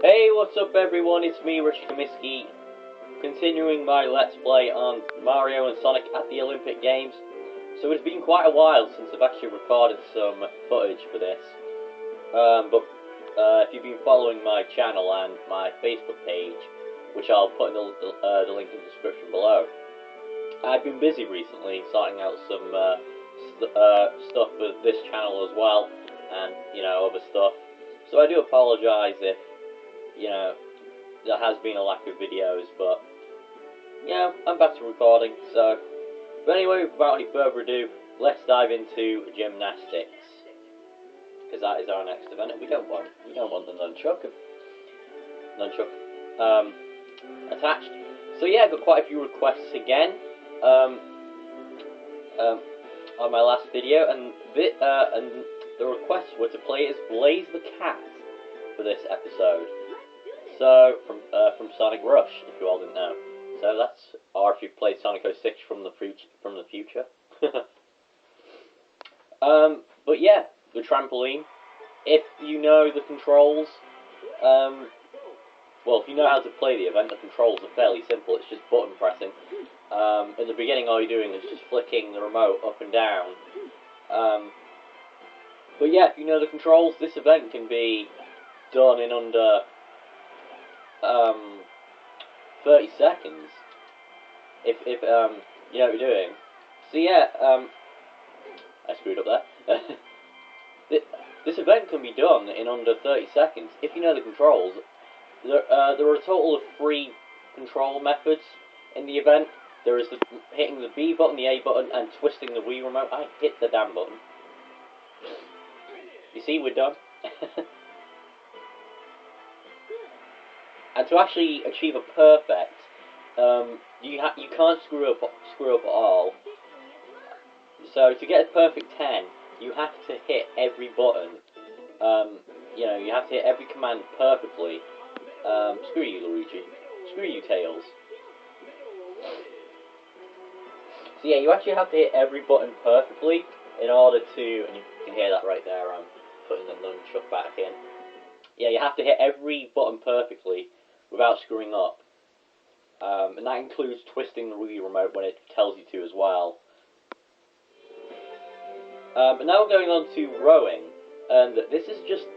Hey, what's up everyone, it's me, Richard Comiskey, continuing my Let's Play on Mario and Sonic at the Olympic Games. So it's been quite a while since I've actually recorded some footage for this. If you've been following my channel and my Facebook page, which I'll put in the link in the description below, I've been busy recently sorting out some stuff for this channel as well, and, other stuff. So I do apologise if, there has been a lack of videos, but, I'm back to recording, so. But anyway, without any further ado, let's dive into gymnastics. Because that is our next event, and we don't want the nunchuck attached. So yeah, I got quite a few requests again, on my last video, and the requests were to play as Blaze the Cat for this episode. So from Sonic Rush, if you all didn't know. So that's, or if you've played Sonic 06 from the future. But yeah, the trampoline. If you know the controls, well, if you know how to play the event, the controls are fairly simple. It's just button pressing. In the beginning, all you're doing is just flicking the remote up and down. But yeah, if you know the controls, this event can be done in under 30 seconds. If you know what you're doing. So yeah, I screwed up there. This event can be done in under 30 seconds if you know the controls. There are a total of 3 control methods in the event. There is hitting the B button, the A button, and twisting the Wii remote. I hit the damn button. You see, we're done. And to actually achieve a perfect, you can't screw up at all. So to get a perfect 10, you have to hit every button. You have to hit every command perfectly. Screw you, Luigi. Screw you, Tails. So yeah, you actually have to hit every button perfectly in order to, and you can hear that right there, I'm putting the nunchuck back in. Yeah, you have to hit every button perfectly without screwing up. And that includes twisting the Wii remote when it tells you to as well. And now we're going on to rowing, and this is just,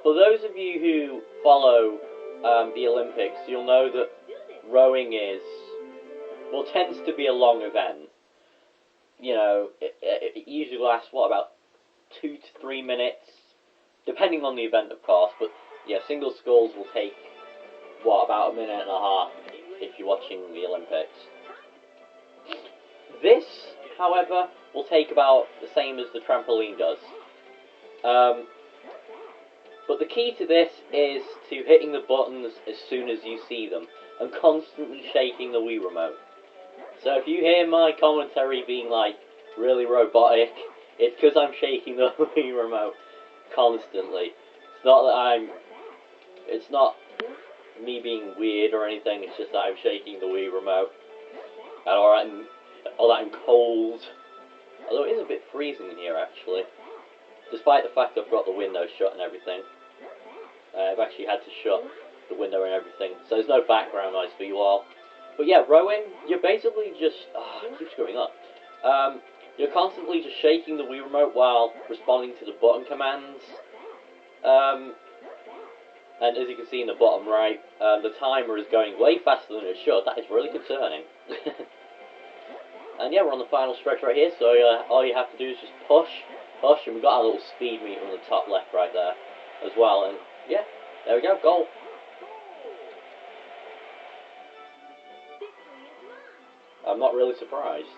for those of you who follow the Olympics, you'll know that rowing tends to be a long event. It usually lasts, about 2 to 3 minutes, depending on the event, of course, but yeah, single sculls will take, about 1.5 minutes if you're watching the Olympics. This, however, will take about the same as the trampoline does. But the key to this is to hitting the buttons as soon as you see them, and constantly shaking the Wii remote. So if you hear my commentary being really robotic, it's because I'm shaking the Wii remote constantly. It's not me being weird or anything, it's just that I'm shaking the Wii remote. And all that in cold. Although it is a bit freezing in here, actually. Despite the fact I've got the window shut and everything. I've actually had to shut the window and everything, so there's no background noise for you all. But yeah, rowing, you're basically just, I keep screwing up. You're constantly just shaking the Wii remote while responding to the button commands. And as you can see in the bottom right, the timer is going way faster than it should. That is really concerning. And yeah, we're on the final stretch right here, so all you have to do is just push, and we've got our little speed meter on the top left right there as well, and yeah, there we go, goal. I'm not really surprised.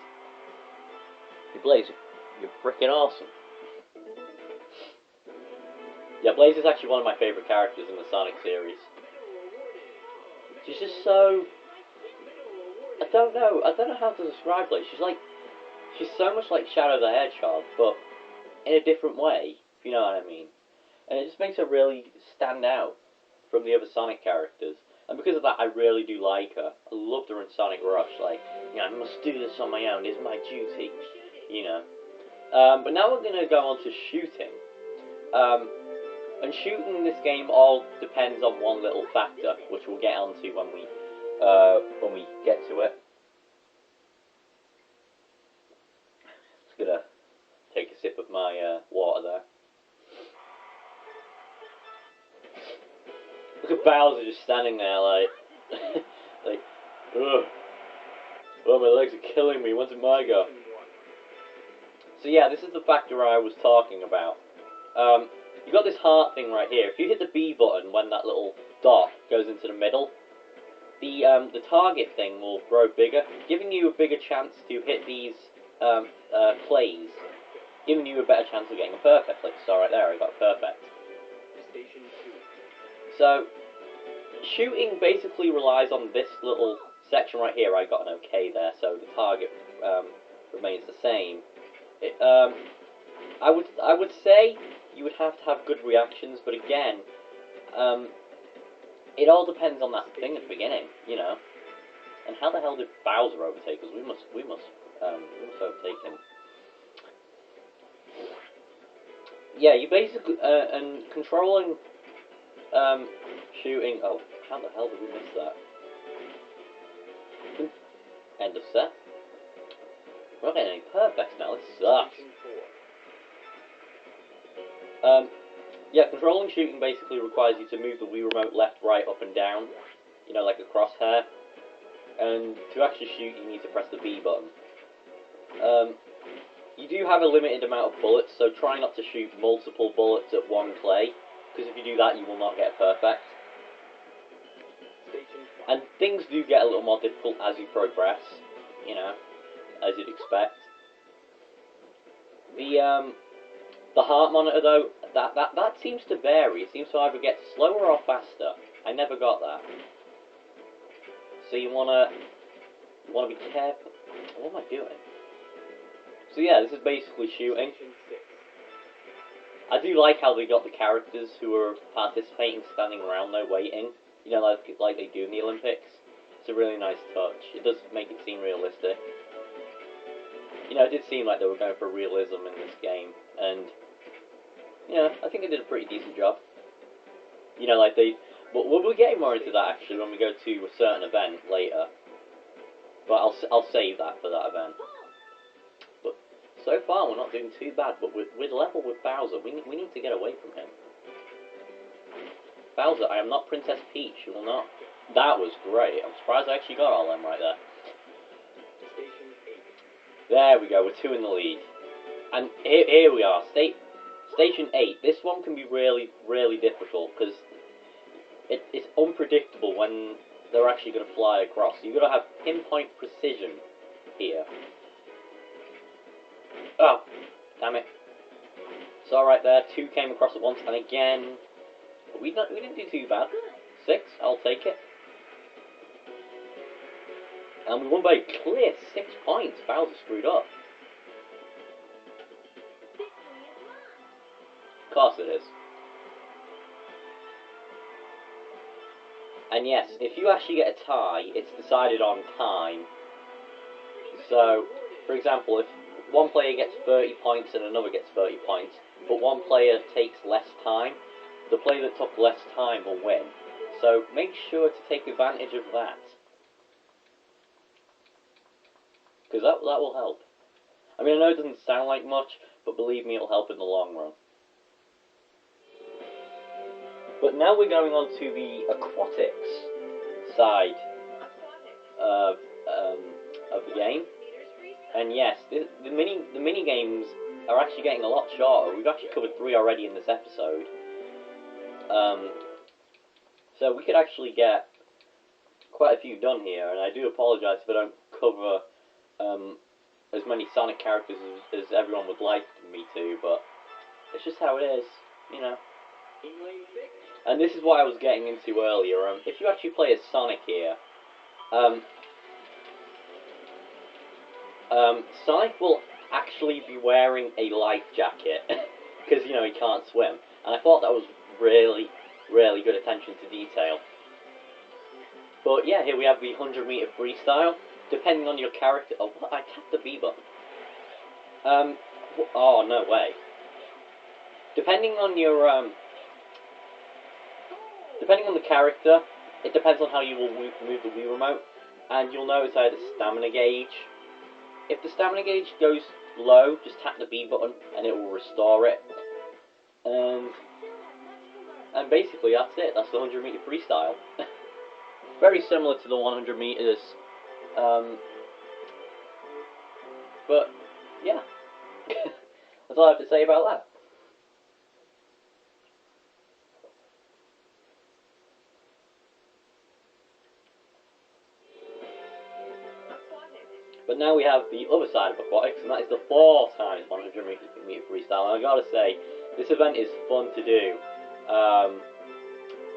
Hey Blaze, you're freaking awesome. Yeah, Blaze is actually one of my favourite characters in the Sonic series. She's just so... I don't know how to describe her. She's so much like Shadow the Hedgehog, but in a different way, if you know what I mean. And it just makes her really stand out from the other Sonic characters. And because of that, I really do like her. I loved her in Sonic Rush, I must do this on my own, it's my duty, But now we're going to go on to shooting. And shooting in this game all depends on one little factor, which we'll get onto when we get to it. Just gonna take a sip of my water there. Look at Bowser just standing there like, like, ugh. Oh, my legs are killing me. When's my go? So yeah, this is the factor I was talking about. You got this heart thing right here. If you hit the B button when that little dot goes into the middle, the target thing will grow bigger, giving you a bigger chance to hit these plays, giving you a better chance of getting a perfect. Like so right there, I got a perfect. So shooting basically relies on this little section right here. I got an OK there, so the target remains the same. I would say you would have to have good reactions, but again, it all depends on that thing at the beginning, you know. And how the hell did Bowser overtake us? We must overtake him. Yeah, you basically and controlling shooting. Oh, how the hell did we miss that? End of set. We're not getting any perfects now. This sucks. Yeah, controlling shooting basically requires you to move the Wii Remote left, right, up and down, you know, like a crosshair. And to actually shoot, you need to press the B button. You do have a limited amount of bullets, so try not to shoot multiple bullets at one play, because if you do that, you will not get a perfect. And things do get a little more difficult as you progress, you know, as you'd expect. The heart monitor, though, that seems to vary. It seems to either get slower or faster. I never got that. So you wanna be careful. What am I doing? So yeah, this is basically shooting. I do like how they got the characters who are participating standing around there waiting. You know, like they do in the Olympics. It's a really nice touch. It does make it seem realistic. You know, it did seem like they were going for realism in this game, and yeah, I think they did a pretty decent job. You know, like they. But we'll be getting more into that actually when we go to a certain event later. But I'll save that for that event. But so far we're not doing too bad. But we're level with Bowser. We need to get away from him. Bowser, I am not Princess Peach. You will not. That was great. I'm surprised I actually got all them right there. There we go. We're 2 in the lead. And here we are. Station 8. This one can be really, really difficult because it's unpredictable when they're actually going to fly across. You've got to have pinpoint precision here. Oh, damn it. So right there, 2 came across at once, and again, we didn't do too bad. 6, I'll take it. And we won by a clear 6 points. Bowser screwed up. Of course it is. And yes, if you actually get a tie, it's decided on time. So, for example, if one player gets 30 points and another gets 30 points, but one player takes less time, the player that took less time will win. So make sure to take advantage of that. Because that will help. I mean, I know it doesn't sound like much, but believe me, it'll help in the long run. But now we're going on to the aquatics side of the game. And yes, the mini games are actually getting a lot shorter. We've actually covered 3 already in this episode. So we could actually get quite a few done here, and I do apologise if I don't cover as many Sonic characters as everyone would like me to, but it's just how it is, you know. And this is what I was getting into earlier. If you actually play as Sonic here, Sonic will actually be wearing a life jacket because you know he can't swim, and I thought that was really, really good attention to detail. But yeah, here we have the 100-meter freestyle. Depending on your character, oh, what? I tapped the B button. Oh no way. Depending on your Depending on the character, it depends on how you will move the Wii remote, and you'll notice I had a stamina gauge. If the stamina gauge goes low, just tap the B button and it will restore it. And basically that's it. That's the 100 meter freestyle. Very similar to the 100 meters. But yeah, that's all I have to say about that. But now we have the other side of aquatics, and that is the 4 times 100 meter freestyle. And I gotta say, this event is fun to do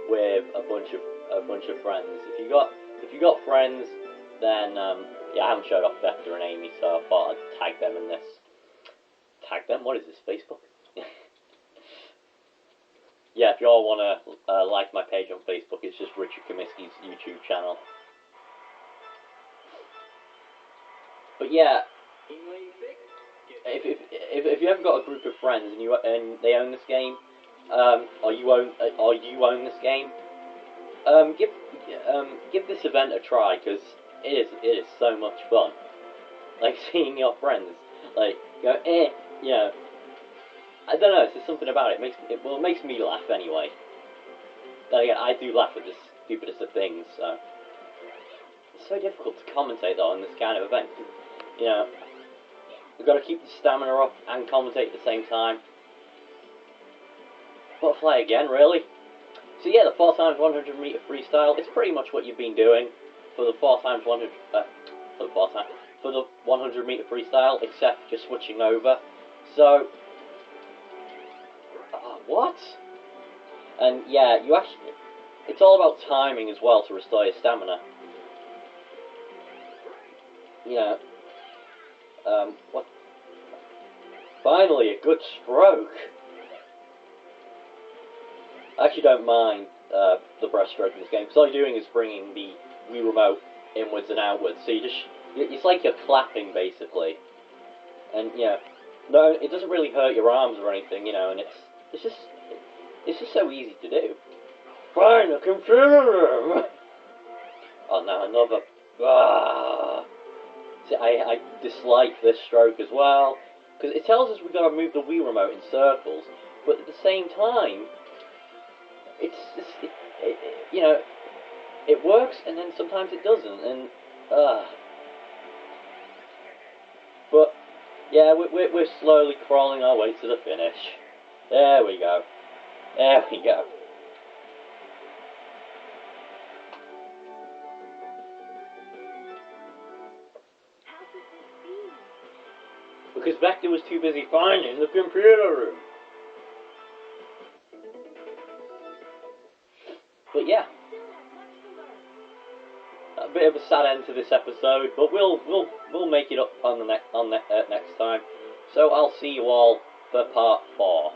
with a bunch of friends. If you got friends, then yeah, I haven't showed off Vector and Amy, so I thought I'd tag them in this. Tag them? What is this? Facebook? Yeah, if you all wanna like my page on Facebook, it's just Richard Comiskey's YouTube channel. But yeah, if you haven't got a group of friends and they own this game, or you own this game, give this event a try, because it is so much fun. Like seeing your friends like go you know. I don't know. It's just something about it. It makes me laugh anyway. Then again, I do laugh at the stupidest of things. So it's so difficult to commentate though on this kind of event. You know, we've got to keep the stamina up and commentate at the same time. Butterfly again, really? So yeah, the 4 times 100 meter freestyle. It's pretty much what you've been doing for the 4 times 100 for the 100 meter freestyle, except just switching over. So what? And yeah, it's all about timing as well to restore your stamina. You know, what? Finally, a good stroke. I actually don't mind the breaststroke in this game, because all you're doing is bringing the Wii remote inwards and outwards. So it's like you're clapping basically, and yeah, no, it doesn't really hurt your arms or anything, you know, and it's just so easy to do. Fine, a computer room. Oh, now another. See, I dislike this stroke as well, because it tells us we've got to move the Wii remote in circles, but at the same time, it's just, you know, it works and then sometimes it doesn't, and but yeah, we're slowly crawling our way to the finish. There we go. There we go. Because Vector was too busy finding the computer room. But yeah, a bit of a sad end to this episode, but we'll make it up on the next time. So I'll see you all for part 4.